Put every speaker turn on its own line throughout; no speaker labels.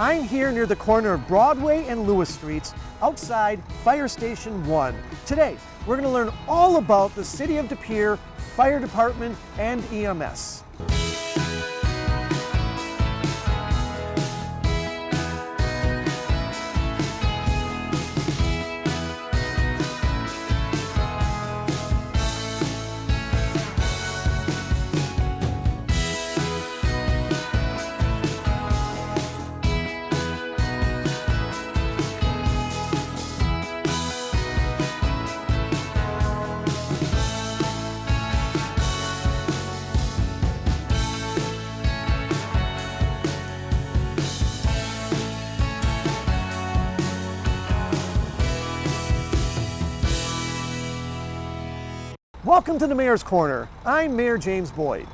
I'm here near the corner of Broadway and Lewis Streets outside Fire Station 1. Today, we're going to learn all about the City of De Pere Fire Department and EMS. Welcome to the Mayor's Corner. I'm Mayor James Boyd.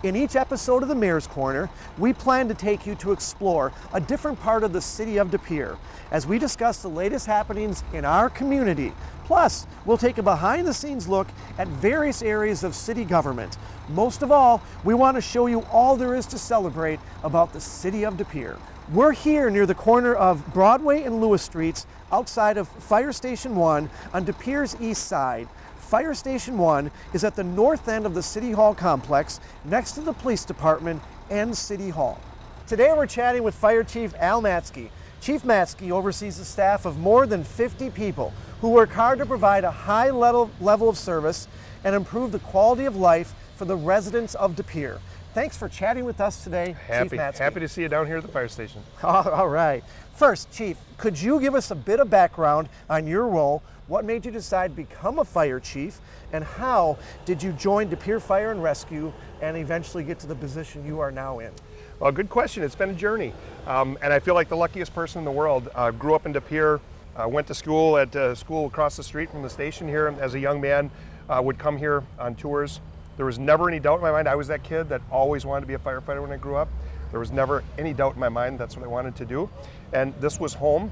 In each episode of the Mayor's Corner, we plan to take you to explore a different part of the City of De Pere as we discuss the latest happenings in our community. Plus, we'll take a behind-the-scenes look at various areas of city government. Most of all, we want to show you all there is to celebrate about the City of De Pere. We're here near the corner of Broadway and Lewis Streets outside of Fire Station 1 on De Pere's east side. Fire Station 1 is at the north end of the City Hall complex, next to the police department and City Hall. Today we're chatting with Fire Chief Alan Matzke. Chief Matzke oversees a staff of more than 50 people who work hard to provide a high level of service and improve the quality of life for the residents of De Pere. Thanks for chatting with us today, Chief Matzke.
Happy to see you down here at the fire station.
All right. First, Chief, could you give us a bit of background on your role? What made you decide to become a fire chief, and how did you join De Pere Fire and Rescue and eventually get to the position you are now in?
Well, good question. It's been a journey, and I feel like the luckiest person in the world. Grew up in De Pere, went to school at school across the street from the station here. As a young man, would come here on tours. There was never any doubt in my mind. I was that kid that always wanted to be a firefighter when I grew up. There was never any doubt in my mind that's what I wanted to do, and this was home.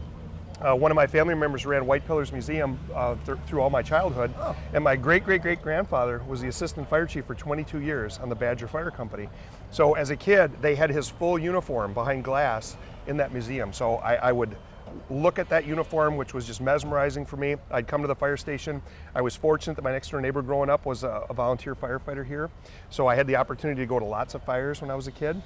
One of my family members ran White Pillars Museum through all my childhood, and my great-great-great-grandfather was the assistant fire chief for 22 years on the Badger Fire Company. So as a kid, they had his full uniform behind glass in that museum. So I would look at that uniform, which was just mesmerizing for me. I'd come to the fire station. I was fortunate that my next door neighbor growing up was a volunteer firefighter here. So I had the opportunity to go to lots of fires when I was a kid.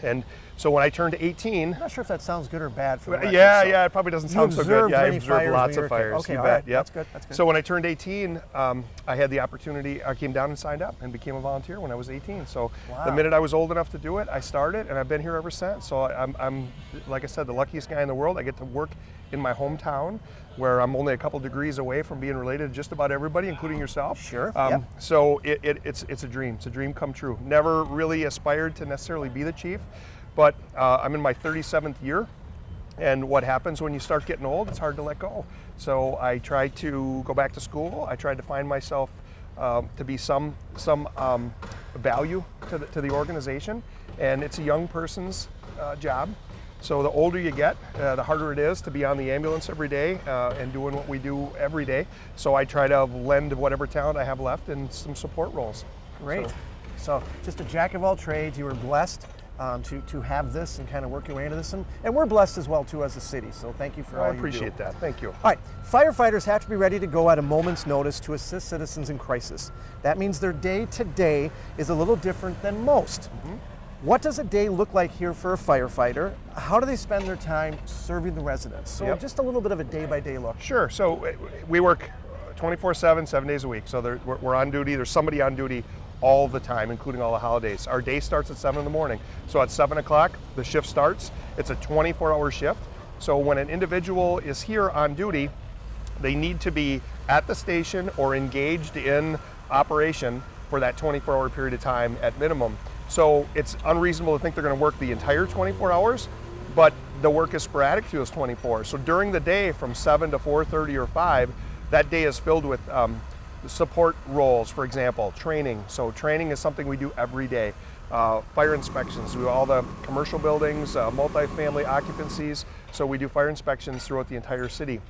And so when I turned 18,
I'm not sure if that sounds good or bad for the record,
yeah, it probably doesn't sound so good. Yeah, I observed
fires
lots of fires.
Okay,
you
all
bet.
right.
Yep.
That's good.
So when I turned 18, I had the opportunity. I came down and signed up and became a volunteer when I was 18. So the minute I was old enough to do it, I started, and I've been here ever since. So I'm like I said, the luckiest guy in the world. I get to work in my hometown, where I'm only a couple degrees away from being related to just about everybody, including yourself.
Sure.
So it's a dream. It's a dream come true. Never really aspired to necessarily be the chief. But I'm in my 37th year, and what happens when you start getting old, it's hard to let go. So I tried to go back to school. I tried to find myself to be some value to the organization, and it's a young person's job. So the older you get, the harder it is to be on the ambulance every day and doing what we do every day. So I try to lend whatever talent I have left in some support roles.
Great. So just a jack of all trades. You were blessed to have this and kind of work your way into this, and we're blessed as well too as a city, so thank you for all you do.
I appreciate that. Thank you.
All right, firefighters have to be ready to go at a moment's notice to assist citizens in crisis. That means their day-to-day is a little different than most. What does a day look like here for a firefighter? How do they spend their time serving the residents? So just a little bit of a day-by-day look.
Sure. So we work 24/7, 7 days a week. So we're on duty. There's somebody on duty all the time, including all the holidays. Our day starts at 7 in the morning. So at 7 o'clock, the shift starts. It's a 24-hour shift. So when an individual is here on duty, they need to be at the station or engaged in operation for that 24-hour period of time at minimum. So it's unreasonable to think they're going to work the entire 24 hours, but the work is sporadic through those 24. So during the day from 7 to 4:30 or 5, that day is filled with support roles, for example, training. So training is something we do every day. Fire inspections, we do all the commercial buildings, multifamily occupancies. So we do fire inspections throughout the entire city,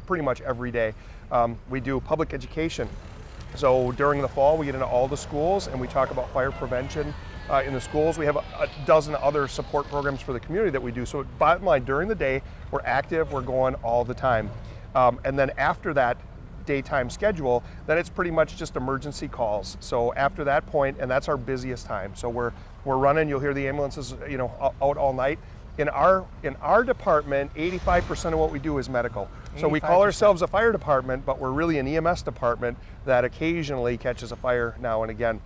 pretty much every day. We do public education. So during the fall, we get into all the schools and we talk about fire prevention in the schools. We have a dozen other support programs for the community that we do. So bottom line, during the day, we're active, we're going all the time. And then after that daytime schedule, then it's pretty much just emergency calls. So after that point, and that's our busiest time. So we're running, you'll hear the ambulances, out all night. In our department, 85% of what we do is medical. So we call ourselves a fire department, but we're really an EMS department that occasionally catches a fire now and again.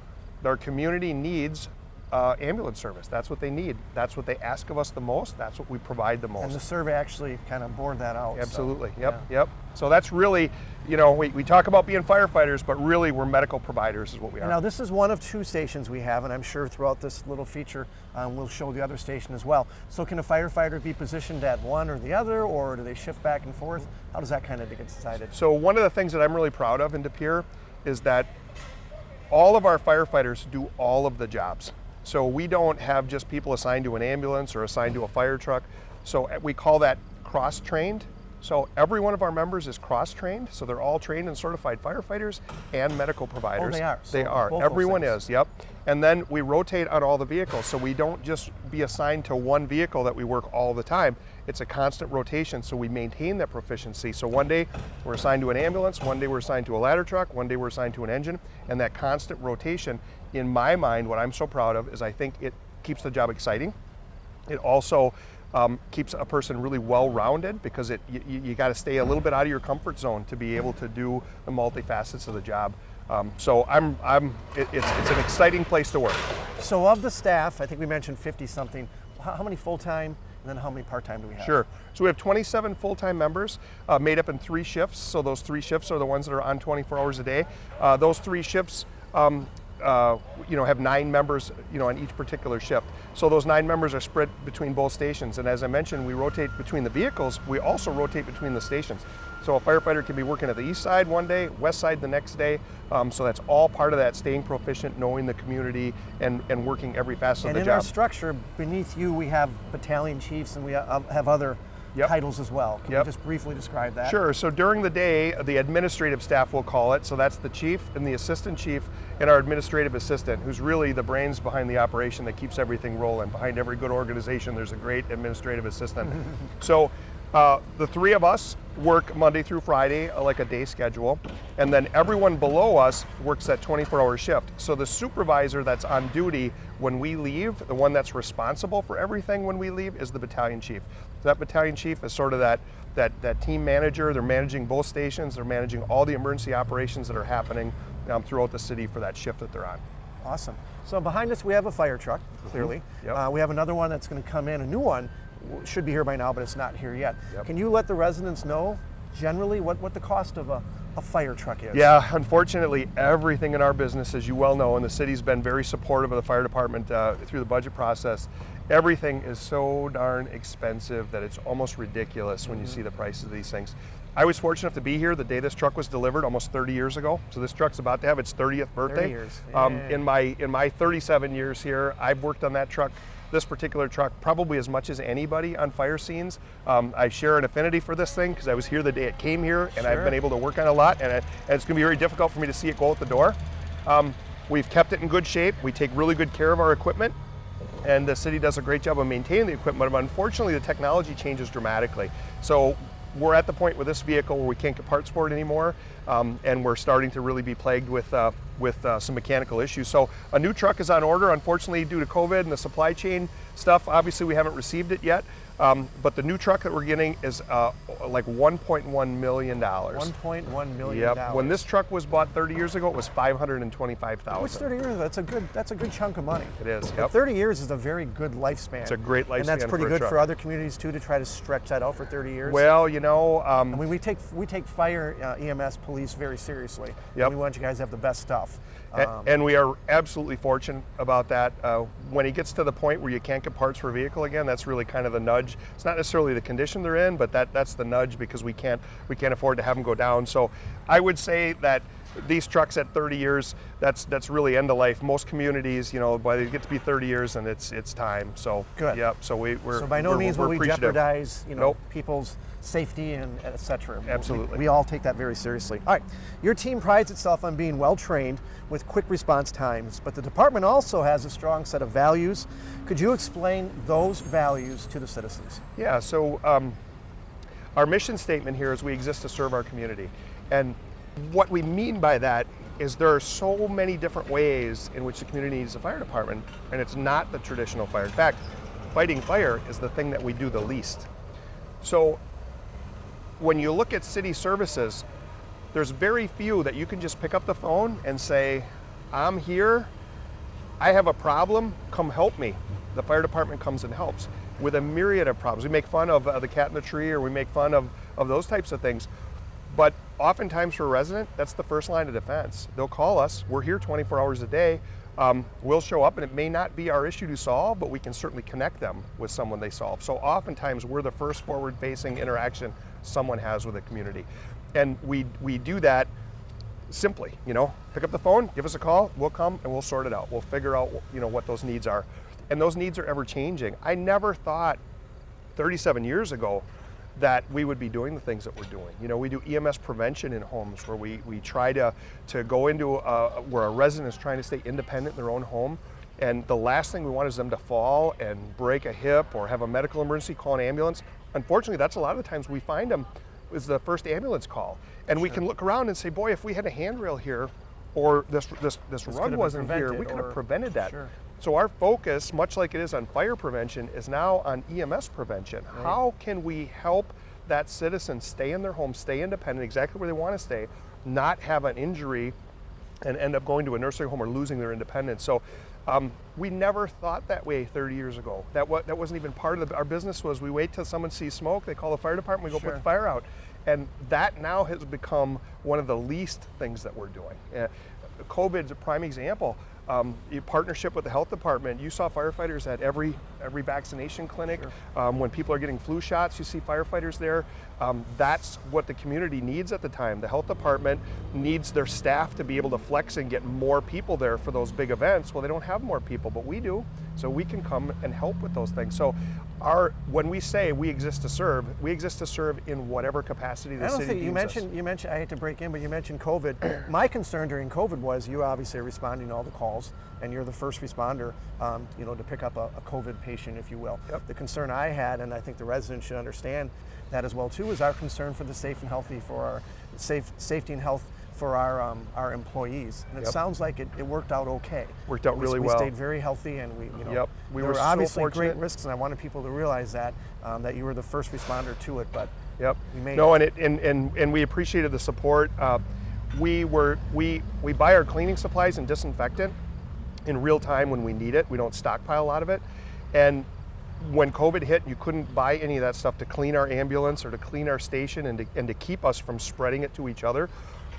Our community needs ambulance service. That's what they need. That's what they ask of us the most. That's what we provide the most.
And the survey actually kind of bore that out.
Absolutely.
So,
Yep. So that's really, we talk about being firefighters, but really we're medical providers is what we are.
Now this is one of 2 stations we have, and I'm sure throughout this little feature we'll show the other station as well. So can a firefighter be positioned at one or the other, or do they shift back and forth? How does that kind of get decided?
So one of the things that I'm really proud of in De Pere is that all of our firefighters do all of the jobs. So we don't have just people assigned to an ambulance or assigned to a fire truck. So we call that cross-trained. So every one of our members is cross-trained. So they're all trained and certified firefighters and medical providers.
Oh, they are?
They are. Everyone is, yep. And then we rotate on all the vehicles. So we don't just be assigned to one vehicle that we work all the time. It's a constant rotation, so we maintain that proficiency. So one day we're assigned to an ambulance, one day we're assigned to a ladder truck, one day we're assigned to an engine, and that constant rotation, in my mind, what I'm so proud of is I think it keeps the job exciting. It also keeps a person really well-rounded because you got to stay a little bit out of your comfort zone to be able to do the multifacets of the job. So it's an exciting place to work.
So of the staff, I think we mentioned 50-something. How many full-time, and then how many part-time do we have?
Sure. So we have 27 full-time members made up in 3 shifts. So those 3 shifts are the ones that are on 24 hours a day. Those 3 shifts have 9 members, on each particular shift. So those 9 members are spread between both stations. And as I mentioned, we rotate between the vehicles. We also rotate between the stations. So a firefighter can be working at the east side one day, west side the next day. So that's all part of that staying proficient, knowing the community, and working every facet of the job.
And in our structure, beneath you, we have battalion chiefs, and we have other titles as well. Can you just briefly describe that?
Sure. So during the day, the administrative staff, we'll call it, so that's the chief and the assistant chief and our administrative assistant, who's really the brains behind the operation that keeps everything rolling. Behind every good organization, there's a great administrative assistant. So the 3 of us work Monday through Friday, like a day schedule, and then everyone below us works that 24-hour shift. So the supervisor that's on duty when we leave, the one that's responsible for everything when we leave, is the battalion chief. So that battalion chief is sort of that team manager. They're managing both stations. They're managing all the emergency operations that are happening throughout the city for that shift that they're on.
Awesome. So behind us we have a fire truck, clearly. We have another one that's going to come in, a new one. Should be here by now, but it's not here yet. Can you let the residents know generally what the cost of a fire truck is?
Yeah, unfortunately, everything in our business, as you well know, and the city's been very supportive of the fire department through the budget process, everything is so darn expensive that it's almost ridiculous when you see the prices of these things. I was fortunate enough to be here the day this truck was delivered almost 30 years ago. So this truck's about to have its 30th birthday.
30 years. Yeah.
In my 37 years here, I've worked on that truck, this particular truck, probably as much as anybody on fire scenes. I share an affinity for this thing because I was here the day it came here, and I've been able to work on it a lot, and it's going to be very difficult for me to see it go out the door. We've kept it in good shape. We take really good care of our equipment, and the city does a great job of maintaining the equipment, but unfortunately the technology changes dramatically. So we're at the point with this vehicle where we can't get parts for it anymore, and we're starting to really be plagued with some mechanical issues. So a new truck is on order. Unfortunately, due to COVID and the supply chain stuff, obviously we haven't received it yet. But the new truck that we're getting is like $1.1 million.
$1.1 million.
Yep. When this truck was bought 30 years ago, it was $525,000.
Which 30 years? That's a good chunk of money.
It is.
Yep. 30 years is a very good lifespan.
It's a great lifespan.
And that's pretty
for
good
a truck.
for other communities too, to try to stretch that out for 30 years.
Well,
I mean, we take fire, EMS, police very seriously.
Yep.
And we want you guys to have the best stuff.
And we are absolutely fortunate about that. When it gets to the point where you can't get parts for a vehicle again, that's really kind of the nudge. It's not necessarily the condition they're in, but that's the nudge, because we can't afford to have them go down. So I would say that these trucks at 30 years, that's really end of life. Most communities, by they get to be 30 years and it's time. So
good.
Yep. So we're
so by no means will we jeopardize
Nope.
people's safety and et cetera.
Absolutely.
We all take that very seriously. All right, your team prides itself on being well trained with quick response times, but the department also has a strong set of values. Could you explain those values to the citizens?
Yeah. So our mission statement here is we exist to serve our community, and what we mean by that is there are so many different ways in which the community needs a fire department, and it's not the traditional fire. In fact, fighting fire is the thing that we do the least. So when you look at city services, there's very few that you can just pick up the phone and say, I'm here, I have a problem, come help me. The fire department comes and helps with a myriad of problems. We make fun of the cat in the tree, or we make fun of those types of things. But oftentimes for a resident, that's the first line of defense. They'll call us, we're here 24 hours a day, we'll show up, and it may not be our issue to solve, but we can certainly connect them with someone they solve. So oftentimes we're the first forward-facing interaction someone has with a community. And we do that simply, pick up the phone, give us a call, we'll come and we'll sort it out. We'll figure out, what those needs are. And those needs are ever changing. I never thought 37 years ago that we would be doing the things that we're doing. We do EMS prevention in homes where we try to go into where a resident is trying to stay independent in their own home. And the last thing we want is them to fall and break a hip or have a medical emergency, call an ambulance. Unfortunately, that's a lot of the times we find them is the first ambulance call. And we can look around and say, boy, if we had a handrail here or this rug wasn't here, we could have prevented that.
Sure.
So our focus, much like it is on fire prevention, is now on EMS prevention. Right. How can we help that citizen stay in their home, stay independent, exactly where they want to stay, not have an injury and end up going to a nursing home or losing their independence? So we never thought that way 30 years ago. That wasn't even part of our business. Was we wait till someone sees smoke, they call the fire department, we go put the fire out. And that now has become one of the least things that we're doing. COVID's a prime example. Partnership with the health department. You saw firefighters at every vaccination clinic. Sure. When people are getting flu shots, you see firefighters there. That's what the community needs at the time. The health department needs their staff to be able to flex and get more people there for those big events. Well, they don't have more people, but we do. So we can come and help with those things. So when we say we exist to serve in whatever capacity the city deems us.
You mentioned, I hate to break in, but you mentioned COVID. My concern during COVID was you obviously are responding to all the calls, and you're the first responder, to pick up a COVID patient, if you will. Yep. The concern I had, and I think the residents should understand that as well too, is our concern for the safety and health for our employees. And it sounds like it worked out okay.
Worked out really well.
We stayed very healthy, and we
were
there were obviously
so
great risks, and I wanted people to realize that you were the first responder to it. But we made
it. And we appreciated the support. We buy our cleaning supplies and disinfectant in real time when we need it. We don't stockpile a lot of it. And when COVID hit, you couldn't buy any of that stuff to clean our ambulance or to clean our station and to keep us from spreading it to each other.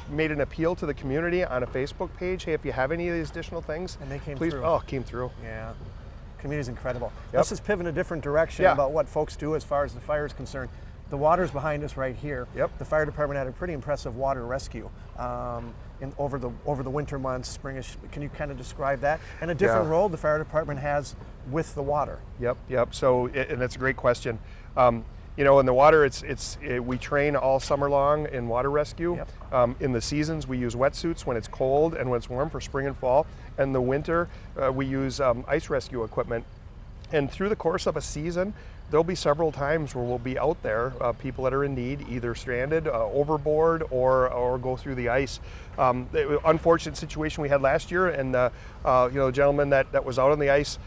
Made an appeal to the community on a Facebook page. Hey, if you have any of these additional things,
and they came
please.
Through.
Oh, came through.
Yeah, community's incredible.
Yep.
Let's just pivot in a different direction about what folks do as far as the fire is concerned. The water's behind us right here.
Yep.
The fire department had a pretty impressive water rescue over the winter months, springish. Can you kind of describe that and a different role the fire department has with the water?
Yep. So, and that's a great question. In the water, we train all summer long in water rescue. Yep. In the seasons, we use wetsuits when it's cold and when it's warm for spring and fall. And the winter, we use ice rescue equipment. And through the course of a season, there'll be several times where we'll be out there, people that are in need, either stranded, overboard, or go through the ice. The unfortunate situation we had last year, and the gentleman that was out on the ice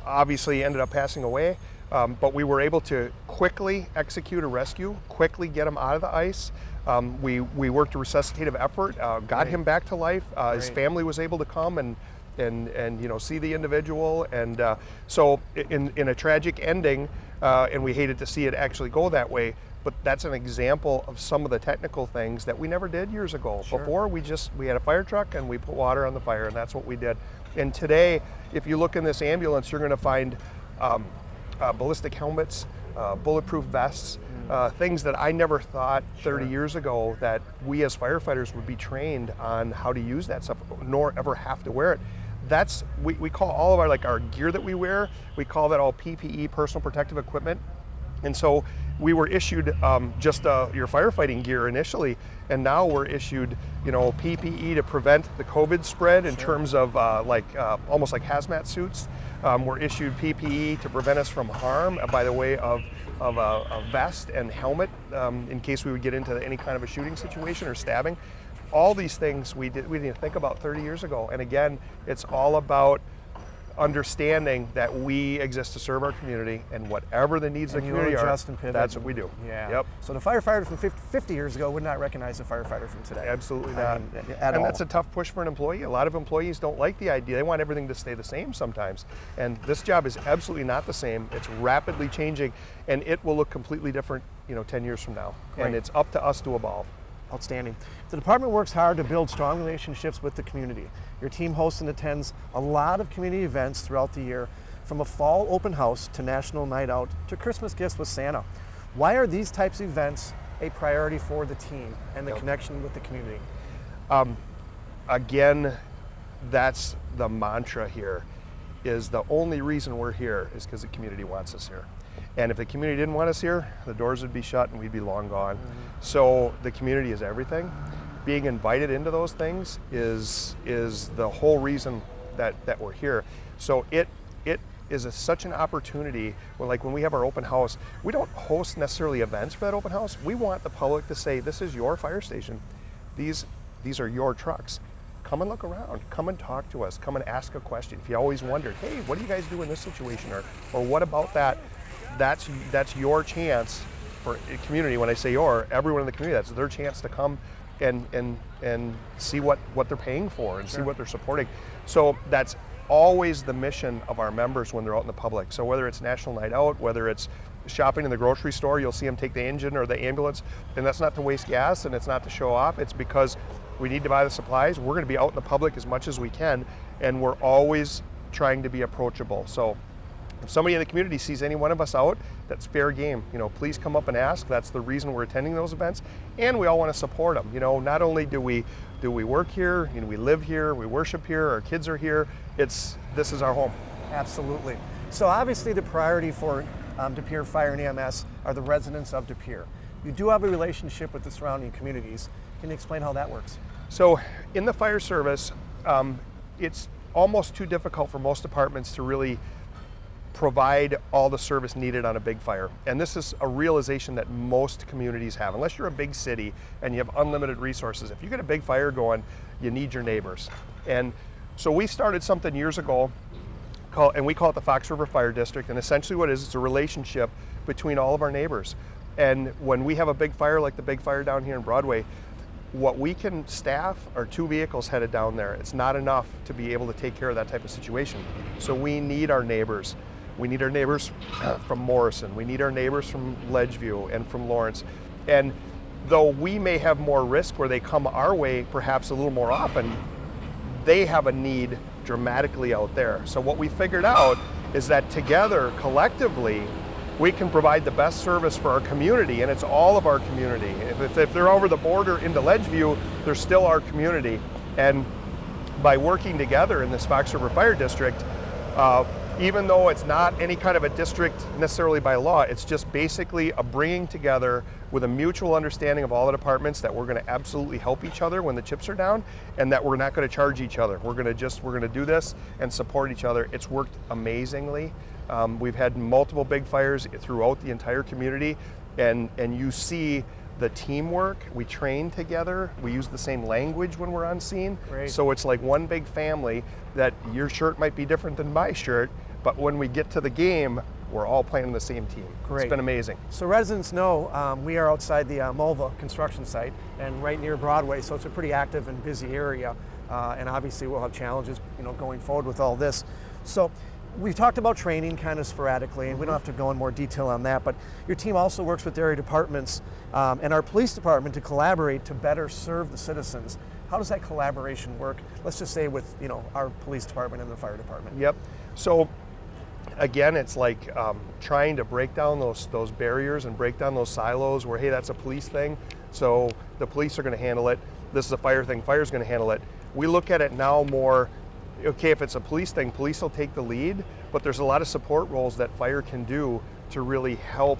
obviously ended up passing away. But we were able to quickly execute a rescue, quickly get him out of the ice. We worked a resuscitative effort, got him back to life. His family was able to come and see the individual. And so in a tragic ending, and we hated to see it actually go that way, but that's an example of some of the technical things that we never did years ago. Sure. Before, we had a fire truck and we put water on the fire, and that's what we did. And today, if you look in this ambulance, you're going to find ballistic helmets, bulletproof vests. things that I never thought 30 years ago that we as firefighters would be trained on how to use that stuff, nor ever have to wear it. That's, we call all of our gear that we wear, we call that all PPE, personal protective equipment. And so we were issued just your firefighting gear initially, and now we're issued, PPE to prevent the COVID spread in terms of almost like hazmat suits. We're issued PPE to prevent us from harm by the way of a vest and helmet in case we would get into any kind of a shooting situation or stabbing. All these things we didn't think about 30 years ago. And again, it's all about understanding that we exist to serve our community, and whatever the needs of the community are, that's what we do.
Yeah.
Yep.
So the firefighter from 50 years ago would not recognize the firefighter from today.
Absolutely not.
At all.
And that's a tough push for an employee. A lot of employees don't like the idea. They want everything to stay the same sometimes. And this job is absolutely not the same. It's rapidly changing, and it will look completely different, 10 years from now.
Great.
And it's up to us to evolve.
Outstanding. The department works hard to build strong relationships with the community. Your team hosts and attends a lot of community events throughout the year, from a fall open house to National Night Out to Christmas gifts with Santa. Why are these types of events a priority for the team and the connection with the community?
Again, that's the mantra here, is the only reason we're here is because the community wants us here. And if the community didn't want us here, the doors would be shut and we'd be long gone. So the community is everything. Being invited into those things is the whole reason that we're here. So it is such an opportunity when we have our open house. We don't host necessarily events for that open house. We want the public to say, this is your fire station. These are your trucks. Come and look around. Come and talk to us. Come and ask a question. If you always wondered, hey, what do you guys do in this situation? Or what about that? That's your chance for community. When I say everyone in the community, that's their chance to come and see what they're paying for and see what they're supporting. So that's always the mission of our members when they're out in the public. So whether it's National Night Out, whether it's shopping in the grocery store, you'll see them take the engine or the ambulance, and that's not to waste gas and it's not to show off. It's because we need to buy the supplies. We're going to be out in the public as much as we can, and we're always trying to be approachable. So if somebody in the community sees any one of us out, that's fair game. Please come up and ask. That's the reason we're attending those events, and we all want to support them. Not only do we work here, we live here, we worship here, our kids are here. This is our home.
Absolutely. So obviously the priority for De Pere Fire and EMS are the residents of De Pere. You do have a relationship with the surrounding communities. Can you explain how that works?
So in the fire service, it's almost too difficult for most departments to really provide all the service needed on a big fire. And this is a realization that most communities have. Unless you're a big city and you have unlimited resources, if you get a big fire going, you need your neighbors. And so we started something years ago, and we call it the Fox River Fire District. And essentially what it is, it's a relationship between all of our neighbors. And when we have a big fire like the big fire down here in Broadway, what we can staff are 2 vehicles headed down there. It's not enough to be able to take care of that type of situation. So we need our neighbors. We need our neighbors from Morrison. We need our neighbors from Ledgeview and from Lawrence. And though we may have more risk where they come our way perhaps a little more often, they have a need dramatically out there. So what we figured out is that together, collectively, we can provide the best service for our community, and it's all of our community. If they're over the border into Ledgeview, they're still our community. And by working together in this Fox River Fire District, even though it's not any kind of a district necessarily by law, it's just basically a bringing together with a mutual understanding of all the departments that we're going to absolutely help each other when the chips are down, and that we're not going to charge each other. We're going to do this and support each other. It's worked amazingly. We've had multiple big fires throughout the entire community, and you see the teamwork. We train together. We use the same language when we're on scene.
Great.
So it's like one big family, that your shirt might be different than my shirt, but when we get to the game, we're all playing on the same team.
Great.
It's been amazing.
So residents know we are outside the Mulva construction site and right near Broadway, so it's a pretty active and busy area. And obviously we'll have challenges, going forward with all this. So we've talked about training kind of sporadically, and we don't have to go in more detail on that, but your team also works with area departments and our police department to collaborate to better serve the citizens. How does that collaboration work? Let's just say with our police department and the fire department.
Yep. So again, it's like trying to break down those barriers and break down those silos where, hey, that's a police thing, so the police are going to handle it. This is a fire thing, fire's going to handle it. We look at it now more, okay, if it's a police thing, police will take the lead, but there's a lot of support roles that fire can do to really help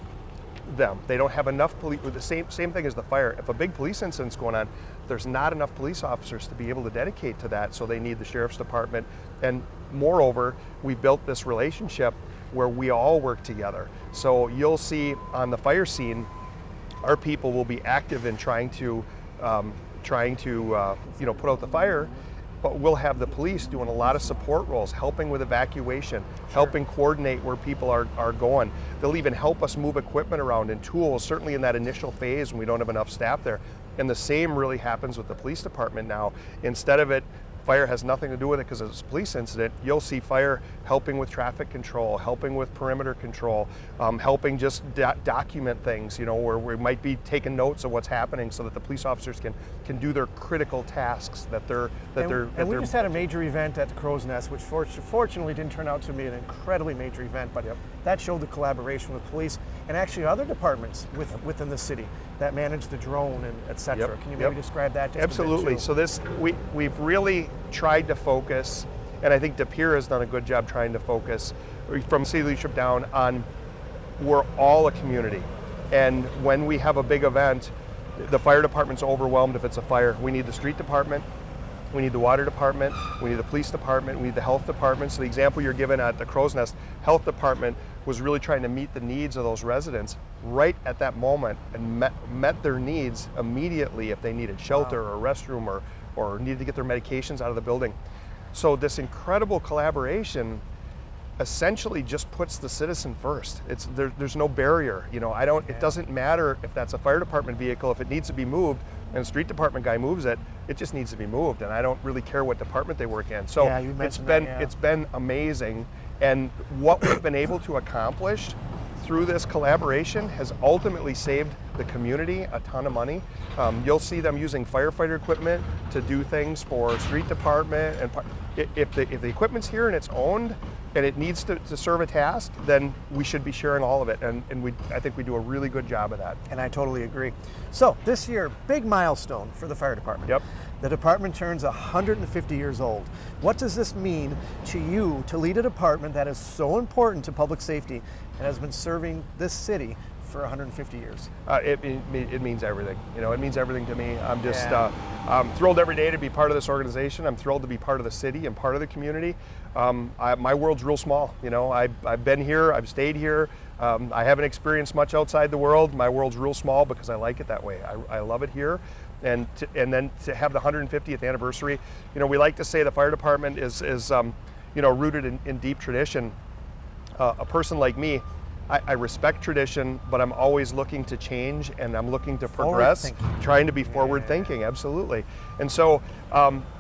them. They don't have enough police. The same thing as the fire. If a big police incident's going on, there's not enough police officers to be able to dedicate to that, so they need the sheriff's department. And moreover, we built this relationship where we all work together. So you'll see on the fire scene, our people will be active in trying to put out the fire, but we'll have the police doing a lot of support roles, helping with evacuation, helping coordinate where people are going. They'll even help us move equipment around and tools, certainly in that initial phase when we don't have enough staff there. And the same really happens with the police department now. Instead of it, fire has nothing to do with it because it's a police incident, you'll see fire helping with traffic control, helping with perimeter control, helping just document things, where we might be taking notes of what's happening so that the police officers can do their critical tasks
And we just had a major event at the Crow's Nest, which fortunately didn't turn out to be an incredibly major event, but that showed the collaboration with police and actually other departments within the city that manage the drone and et cetera. Can you maybe describe that just
Absolutely.
a bit too?
So we've really tried to focus, and I think De Pere has done a good job trying to focus from city leadership down on we're all a community. And when we have a big event, the fire department's overwhelmed if it's a fire. We need the street department, we need the water department, we need the police department, we need the health department. So the example you're given at the Crow's Nest, health department was really trying to meet the needs of those residents right at that moment and met their needs immediately if they needed shelter or a restroom or needed to get their medications out of the building. So this incredible collaboration essentially just puts the citizen first. There's no barrier. It doesn't matter if that's a fire department vehicle, if it needs to be moved and a street department guy moves it, it just needs to be moved. And I don't really care what department they work in. So it's been amazing. And what we've been able to accomplish through this collaboration has ultimately saved the community a ton of money. You'll see them using firefighter equipment to do things for street department. And if the equipment's here and it's owned and it needs to serve a task, then we should be sharing all of it. And I think we do a really good job of that.
And I totally agree. So this year, big milestone for the fire department.
Yep.
The department turns 150 years old. What does this mean to you to lead a department that is so important to public safety and has been serving this city for 150 years?
It means everything. It means everything to me. I'm just I'm thrilled every day to be part of this organization. I'm thrilled to be part of the city and part of the community. My world's real small. I've been here, I've stayed here. I haven't experienced much outside the world. My world's real small because I like it that way. I love it here. And then to have the 150th anniversary, we like to say the fire department is rooted in deep tradition. A person like me, I respect tradition, but I'm always looking to change and I'm looking to progress, trying to be forward thinking, absolutely. And so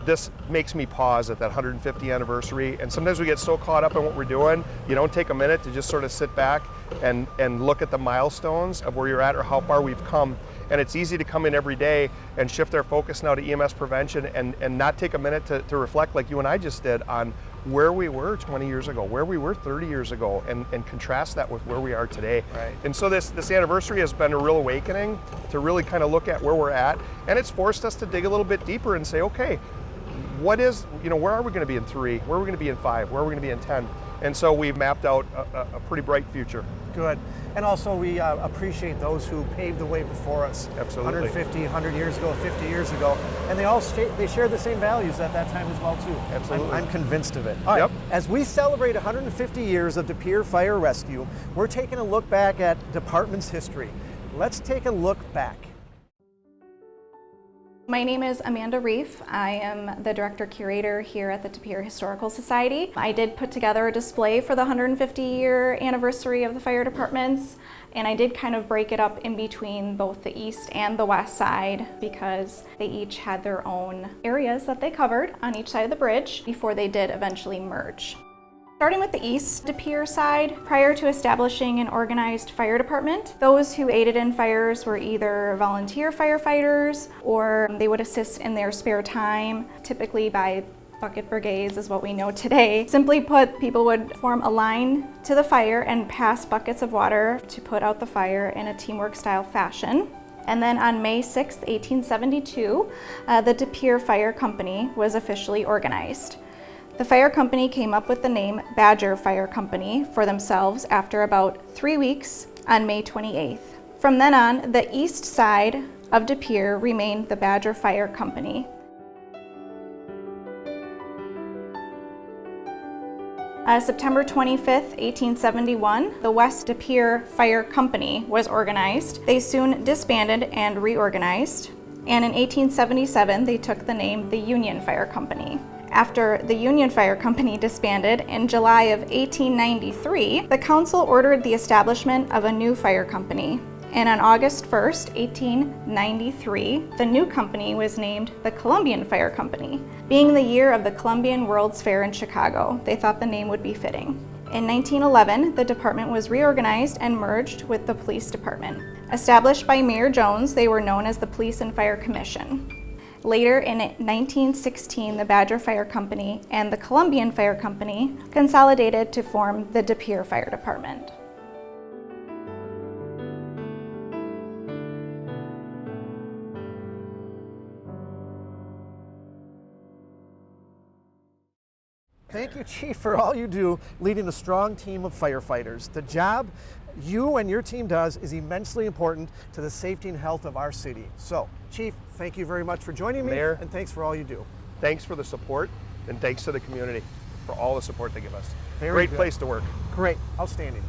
this makes me pause at that 150th anniversary. And sometimes we get so caught up in what we're doing, you don't take a minute to just sort of sit back and look at the milestones of where you're at or how far we've come. And it's easy to come in every day and shift our focus now to EMS prevention and not take a minute to reflect like you and I just did on where we were 20 years ago, where we were 30 years ago, and contrast that with where we are today.
Right.
And so this anniversary has been a real awakening to really kind of look at where we're at, and it's forced us to dig a little bit deeper and say, okay, where are we going to be in 3? Where are we going to be in 5? Where are we going to be in 10? And so we've mapped out a pretty bright future.
Good. And also we appreciate those who paved the way before us.
Absolutely.
150, 100 years ago, 50 years ago. And they share the same values at that time as well too.
Absolutely.
I'm convinced of it. All right. As we celebrate 150 years of De Pere Fire Rescue, we're taking a look back at department's history. Let's take a look back.
My name is Amanda Reef. I am the Director Curator here at the Pere Historical Society. I did put together a display for the 150-year anniversary of the fire departments, and I did kind of break it up in between both the east and the west side because they each had their own areas that they covered on each side of the bridge before they did eventually merge. Starting with the East De Pere side, prior to establishing an organized fire department, those who aided in fires were either volunteer firefighters or they would assist in their spare time, typically by bucket brigades is what we know today. Simply put, people would form a line to the fire and pass buckets of water to put out the fire in a teamwork style fashion. And then on May 6, 1872, the De Pere Fire Company was officially organized. The fire company came up with the name Badger Fire Company for themselves after about 3 weeks on May 28th. From then on, the east side of De Pere remained the Badger Fire Company. September 25th, 1871, the West De Pere Fire Company was organized. They soon disbanded and reorganized, and in 1877 they took the name the Union Fire Company. After the Union Fire Company disbanded in July of 1893, the council ordered the establishment of a new fire company. And on August 1st, 1893, the new company was named the Columbian Fire Company. Being the year of the Columbian World's Fair in Chicago, they thought the name would be fitting. In 1911, the department was reorganized and merged with the police department. Established by Mayor Jones, they were known as the Police and Fire Commission. Later in 1916, the Badger Fire Company and the Columbian Fire Company consolidated to form the De Pere Fire Department.
Thank you, Chief, for all you do leading a strong team of firefighters. The job you and your team does is immensely important to the safety and health of our city. So, Chief, thank you very much for joining me,
Mayor,
and thanks for all you do.
Thanks for the support, and thanks to the community for all the support they give us.
Very
Great
good.
place to work.
Great, outstanding.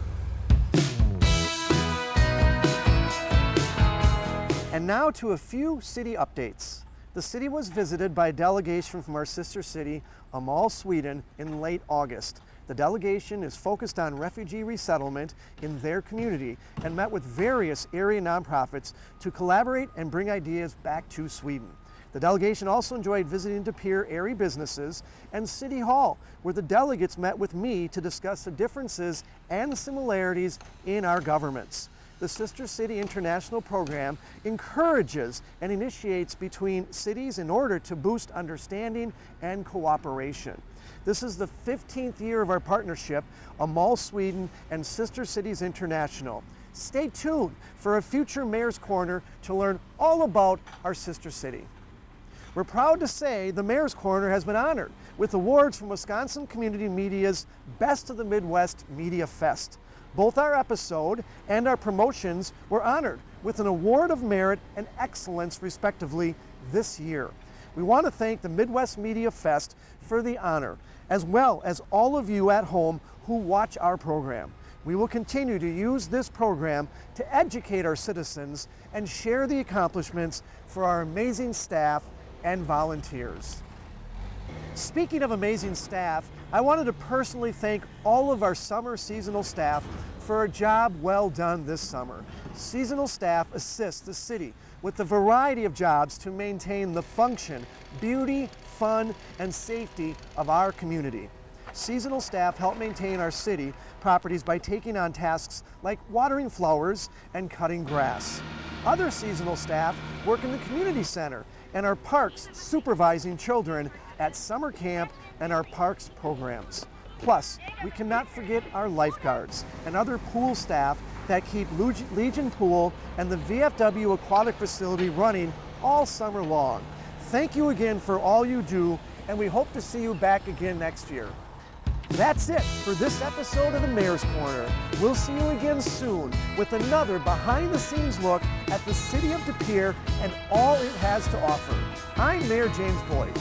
And now to a few city updates. The city was visited by a delegation from our sister city, Åmål, Sweden, in late August. The delegation is focused on refugee resettlement in their community and met with various area nonprofits to collaborate and bring ideas back to Sweden. The delegation also enjoyed visiting De Pere area businesses and City Hall, where the delegates met with me to discuss the differences and similarities in our governments. The Sister City International Program encourages and initiates between cities in order to boost understanding and cooperation. This is the 15th year of our partnership, Åmål, Sweden, and Sister Cities International. Stay tuned for a future Mayor's Corner to learn all about our sister city. We're proud to say the Mayor's Corner has been honored with awards from Wisconsin Community Media's Best of the Midwest Media Fest. Both our episode and our promotions were honored with an Award of Merit and Excellence, respectively, this year. We want to thank the Midwest Media Fest for the honor, as well as all of you at home who watch our program. We will continue to use this program to educate our citizens and share the accomplishments for our amazing staff and volunteers. Speaking of amazing staff, I wanted to personally thank all of our summer seasonal staff for a job well done this summer. Seasonal staff assists the city with a variety of jobs to maintain the function, beauty, fun, and safety of our community. Seasonal staff help maintain our city properties by taking on tasks like watering flowers and cutting grass. Other seasonal staff work in the community center and our parks supervising children at summer camp and our parks programs. Plus, we cannot forget our lifeguards and other pool staff that keep Legion Pool and the VFW Aquatic Facility running all summer long. Thank you again for all you do, and we hope to see you back again next year. That's it for this episode of the Mayor's Corner. We'll see you again soon with another behind-the-scenes look at the city of De Pere and all it has to offer. I'm Mayor James Boyd.